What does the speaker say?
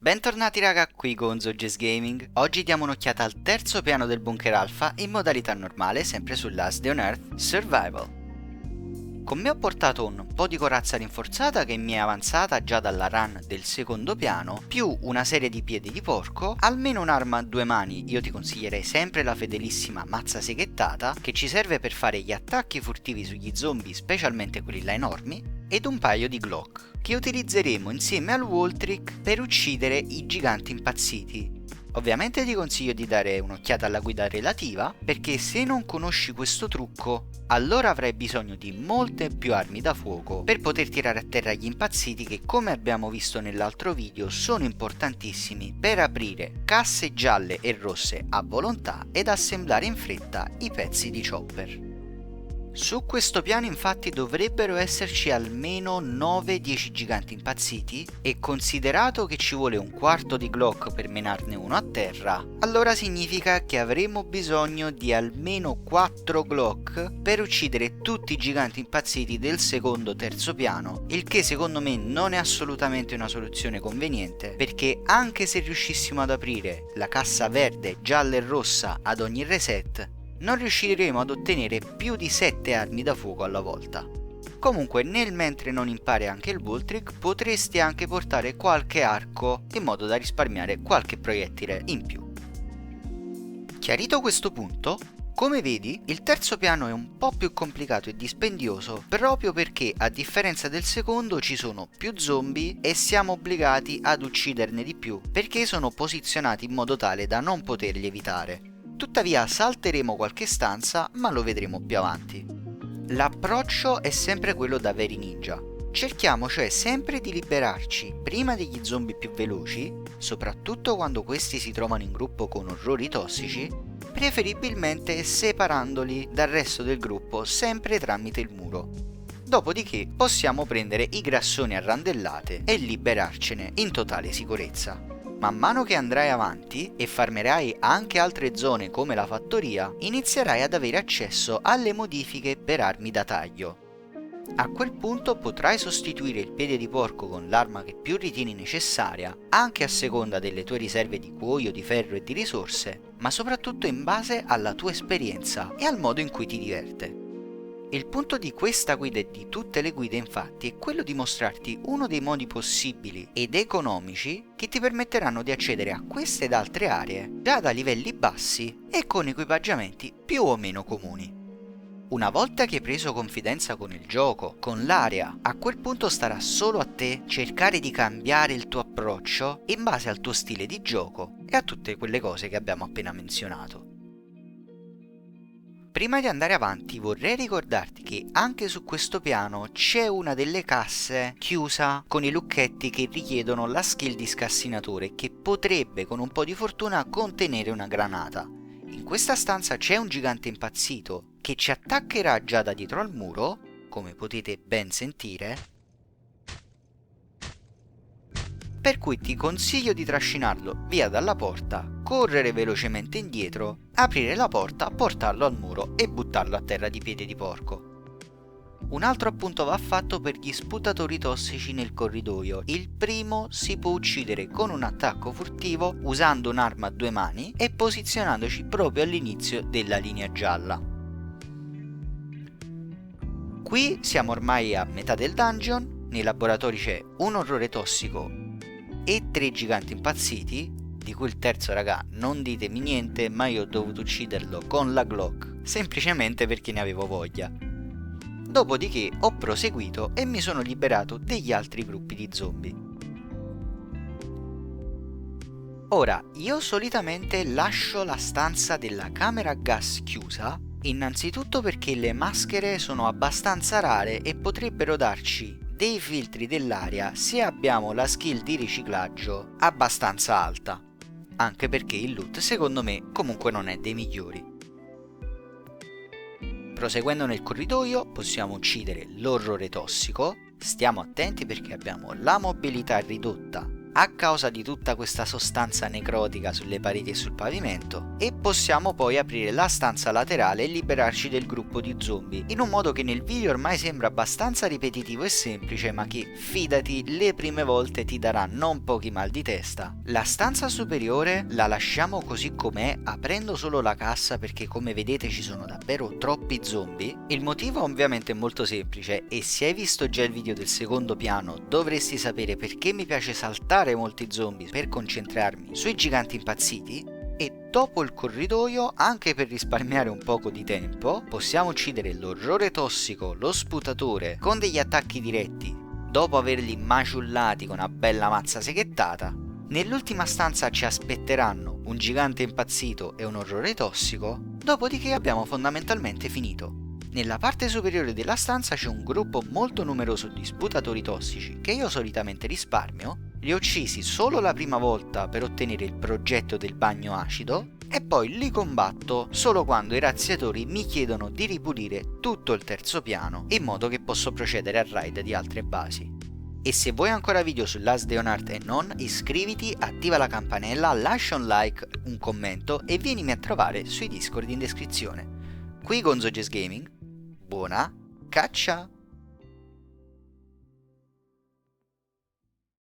Bentornati raga, qui con Zogges Gaming. Oggi diamo un'occhiata al terzo piano del bunker alfa in modalità normale, sempre su Last Day on Earth Survival. Con me ho portato un po' di corazza rinforzata che mi è avanzata già dalla run del secondo piano, più una serie di piedi di porco, almeno un'arma a due mani. Io ti consiglierei sempre la fedelissima mazza seghettata, che ci serve per fare gli attacchi furtivi sugli zombie, specialmente quelli là enormi, ed un paio di Glock, che utilizzeremo insieme al Walltrick per uccidere i giganti impazziti. Ovviamente ti consiglio di dare un'occhiata alla guida relativa, perché se non conosci questo trucco, allora avrai bisogno di molte più armi da fuoco per poter tirare a terra gli impazziti che, come abbiamo visto nell'altro video, sono importantissimi per aprire casse gialle e rosse a volontà ed assemblare in fretta i pezzi di chopper. Su questo piano infatti dovrebbero esserci almeno 9-10 giganti impazziti, e considerato che ci vuole un quarto di Glock per menarne uno a terra, allora significa che avremo bisogno di almeno 4 Glock per uccidere tutti i giganti impazziti del secondo terzo piano, il che secondo me non è assolutamente una soluzione conveniente, perché anche se riuscissimo ad aprire la cassa verde, gialla e rossa ad ogni reset, non riusciremo ad ottenere più di 7 armi da fuoco alla volta. Comunque, nel mentre non impari anche il Walltrick, potresti anche portare qualche arco in modo da risparmiare qualche proiettile in più. Chiarito questo punto, come vedi, il terzo piano è un po' più complicato e dispendioso proprio perché, a differenza del secondo, ci sono più zombie e siamo obbligati ad ucciderne di più perché sono posizionati in modo tale da non poterli evitare. Tuttavia salteremo qualche stanza, ma lo vedremo più avanti. L'approccio è sempre quello da veri ninja. Cerchiamo cioè sempre di liberarci prima degli zombie più veloci, soprattutto quando questi si trovano in gruppo con orrori tossici, preferibilmente separandoli dal resto del gruppo sempre tramite il muro. Dopodiché possiamo prendere i grassoni a randellate e liberarcene in totale sicurezza. Man mano che andrai avanti e farmerai anche altre zone come la fattoria, inizierai ad avere accesso alle modifiche per armi da taglio. A quel punto potrai sostituire il piede di porco con l'arma che più ritieni necessaria, anche a seconda delle tue riserve di cuoio, di ferro e di risorse, ma soprattutto in base alla tua esperienza e al modo in cui ti diverte. Il punto di questa guida e di tutte le guide infatti è quello di mostrarti uno dei modi possibili ed economici che ti permetteranno di accedere a queste ed altre aree già da livelli bassi e con equipaggiamenti più o meno comuni. Una volta che hai preso confidenza con il gioco, con l'area, a quel punto starà solo a te cercare di cambiare il tuo approccio in base al tuo stile di gioco e a tutte quelle cose che abbiamo appena menzionato. Prima di andare avanti vorrei ricordarti che anche su questo piano c'è una delle casse chiusa con i lucchetti che richiedono la skill di scassinatore, che potrebbe con un po' di fortuna contenere una granata. In questa stanza c'è un gigante impazzito che ci attaccherà già da dietro al muro, come potete ben sentire, per cui ti consiglio di trascinarlo via dalla porta, correre velocemente indietro, aprire la porta, portarlo al muro e buttarlo a terra di piede di porco. Un altro appunto va fatto per gli sputatori tossici nel corridoio. Il primo si può uccidere con un attacco furtivo usando un'arma a due mani e posizionandoci proprio all'inizio della linea gialla. Qui siamo ormai a metà del dungeon, nei laboratori c'è un orrore tossico e 3 giganti impazziti, di cui il terzo raga non ditemi niente, ma io ho dovuto ucciderlo con la Glock semplicemente perché ne avevo voglia. Dopodiché ho proseguito e mi sono liberato degli altri gruppi di zombie. Ora, io solitamente lascio la stanza della camera a gas chiusa, innanzitutto perché le maschere sono abbastanza rare e potrebbero darci dei filtri dell'aria se abbiamo la skill di riciclaggio abbastanza alta, anche perché il loot secondo me comunque non è dei migliori. Proseguendo nel corridoio possiamo uccidere l'orrore tossico. Stiamo attenti perché abbiamo la mobilità ridotta a causa di tutta questa sostanza necrotica sulle pareti e sul pavimento, e possiamo poi aprire la stanza laterale e liberarci del gruppo di zombie, in un modo che nel video ormai sembra abbastanza ripetitivo e semplice, ma che, fidati, le prime volte ti darà non pochi mal di testa. La stanza superiore la lasciamo così com'è, aprendo solo la cassa perché come vedete ci sono davvero troppi zombie. Il motivo ovviamente è molto semplice, e se hai visto già il video del secondo piano dovresti sapere perché mi piace saltare molti zombie per concentrarmi sui giganti impazziti. E dopo il corridoio, anche per risparmiare un poco di tempo, possiamo uccidere l'orrore tossico, lo sputatore, con degli attacchi diretti, dopo averli maciullati con una bella mazza seghettata. Nell'ultima stanza ci aspetteranno un gigante impazzito e un orrore tossico, dopodiché abbiamo fondamentalmente finito. Nella parte superiore della stanza c'è un gruppo molto numeroso di sputatori tossici che io solitamente risparmio. Li ho uccisi solo la prima volta per ottenere il progetto del bagno acido e poi li combatto solo quando i razziatori mi chiedono di ripulire tutto il terzo piano, in modo che posso procedere al raid di altre basi. E se vuoi ancora video su Last Day on Earth e non, iscriviti, attiva la campanella, lascia un like, un commento e vienimi a trovare sui Discord in descrizione. Qui GonzoJustGaming, buona caccia!